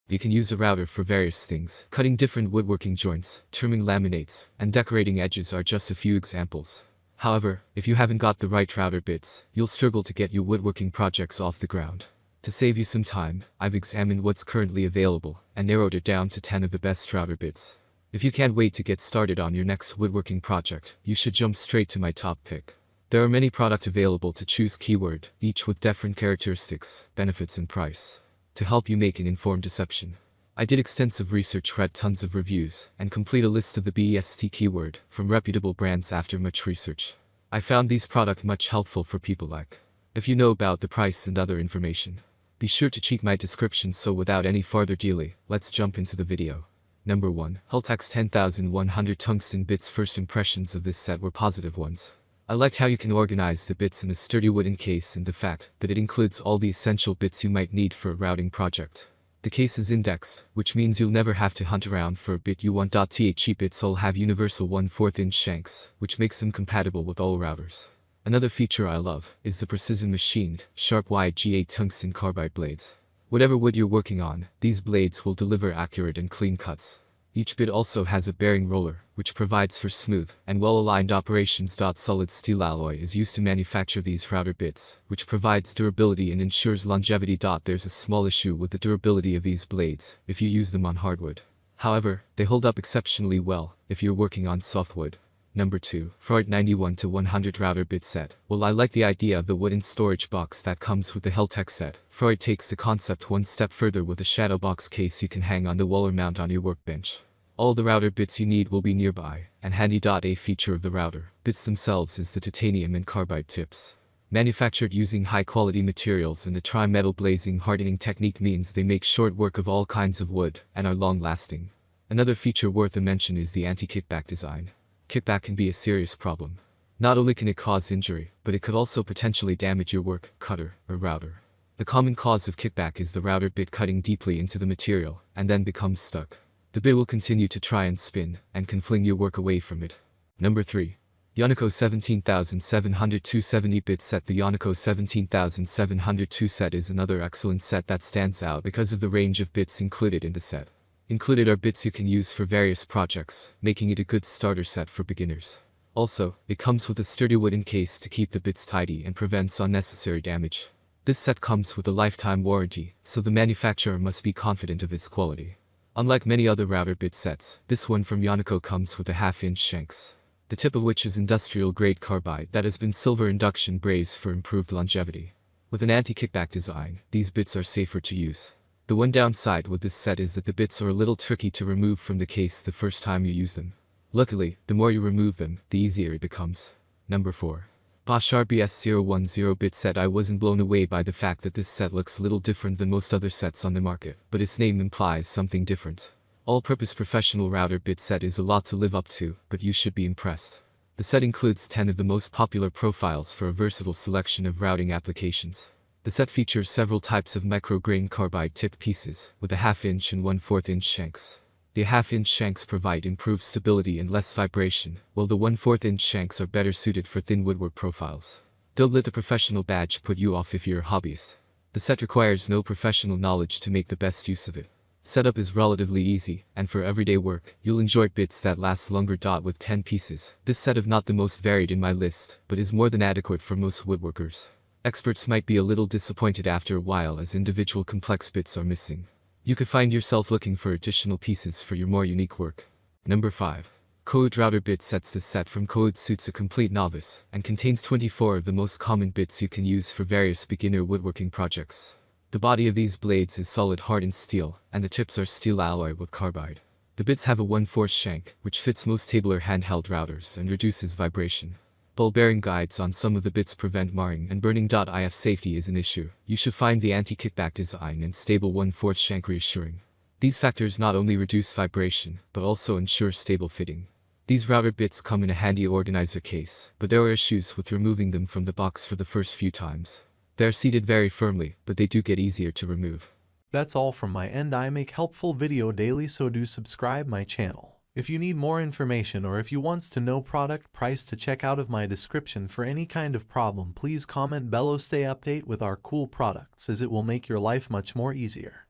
You can use a router for various things. Cutting different woodworking joints, trimming laminates, and decorating edges are just a few examples. However, if you haven't got the right router bits, you'll struggle to get your woodworking projects off the ground. To save you some time, I've examined what's currently available and narrowed it down to 10 of the best router bits. If you can't wait to get started on your next woodworking project, you should jump straight to my top pick. There are many products available to choose keyword, each with different characteristics, benefits and price, to help you make an informed decision. I did extensive research, read tons of reviews, and complete a list of the best keyword from reputable brands after much research. I found these products much helpful for people like. If you know about the price and other information, be sure to check my description. So without any further delay, let's jump into the video. Number 1. Hiltex 10100 Tungsten Bits. First impressions of this set were positive ones. I liked how you can organize the bits in a sturdy wooden case and the fact that it includes all the essential bits you might need for a routing project. The case is indexed, which means you'll never have to hunt around for a bit you want. The bits all have universal 1/4 inch shanks, which makes them compatible with all routers. Another feature I love is the precision machined, sharp YGA tungsten carbide blades. Whatever wood you're working on, these blades will deliver accurate and clean cuts. Each bit also has a bearing roller, which provides for smooth and well-aligned operations. Solid steel alloy is used to manufacture these router bits, which provides durability and ensures longevity. There's a small issue with the durability of these blades if you use them on hardwood. However, they hold up exceptionally well if you're working on softwood. Number 2. Freud 91-100 Router Bit Set. While I like the idea of the wooden storage box that comes with the Hiltex set, Freud takes the concept one step further with a shadow box case you can hang on the wall or mount on your workbench. All the router bits you need will be nearby, and handy. A feature of the router bits themselves is the titanium and carbide tips. Manufactured using high-quality materials and the tri-metal glazing hardening technique means they make short work of all kinds of wood and are long-lasting. Another feature worth a mention is the anti-kickback design. Kickback can be a serious problem. Not only can it cause injury, but it could also potentially damage your work, cutter, or router. The common cause of kickback is the router bit cutting deeply into the material and then becomes stuck. The bit will continue to try and spin, and can fling your work away from it. Number 3. Yonico 17700 bit set. The Yonico 17700 set is another excellent set that stands out because of the range of bits included in the set. Included are bits you can use for various projects, making it a good starter set for beginners. Also, it comes with a sturdy wooden case to keep the bits tidy and prevents unnecessary damage. This set comes with a lifetime warranty, so the manufacturer must be confident of its quality. Unlike many other router bit sets, this one from Yonico comes with a 1/2 inch shanks, the tip of which is industrial grade carbide that has been silver induction brazed for improved longevity. With an anti-kickback design, these bits are safer to use. The one downside with this set is that the bits are a little tricky to remove from the case the first time you use them. Luckily, the more you remove them, the easier it becomes. Number 4. Bosch RBS010 bit set. I wasn't blown away by the fact that this set looks a little different than most other sets on the market, but its name implies something different. All-purpose professional router bit set is a lot to live up to, but you should be impressed. The set includes 10 of the most popular profiles for a versatile selection of routing applications. The set features several types of micro-grain carbide tip pieces, with a 1/2 inch and 1/4 inch shanks. The 1/2 inch shanks provide improved stability and less vibration, while the 1/4 inch shanks are better suited for thin woodwork profiles. Don't let the professional badge put you off if you're a hobbyist. The set requires no professional knowledge to make the best use of it. Setup is relatively easy, and for everyday work, you'll enjoy bits that last longer. With 10 pieces, this set is not the most varied in my list, but is more than adequate for most woodworkers. Experts might be a little disappointed after a while as individual complex bits are missing. You could find yourself looking for additional pieces for your more unique work. Number 5. KOWOOD Router Bit Sets. This set from KOWOOD suits a complete novice, and contains 24 of the most common bits you can use for various beginner woodworking projects. The body of these blades is solid hardened steel, and the tips are steel alloy with carbide. The bits have a 1/4 shank, which fits most tabular handheld routers and reduces vibration. Ball bearing guides on some of the bits prevent marring and burning. If safety is an issue, you should find the anti-kickback design and stable 1/4 shank reassuring. These factors not only reduce vibration, but also ensure stable fitting. These router bits come in a handy organizer case, but there are issues with removing them from the box for the first few times. They are seated very firmly, but they do get easier to remove. That's all from my end. I make helpful video daily, so do subscribe my channel. If you need more information or if you wants to know product price to check out of my description for any kind of problem, please comment below. Stay update with our cool products as it will make your life much more easier.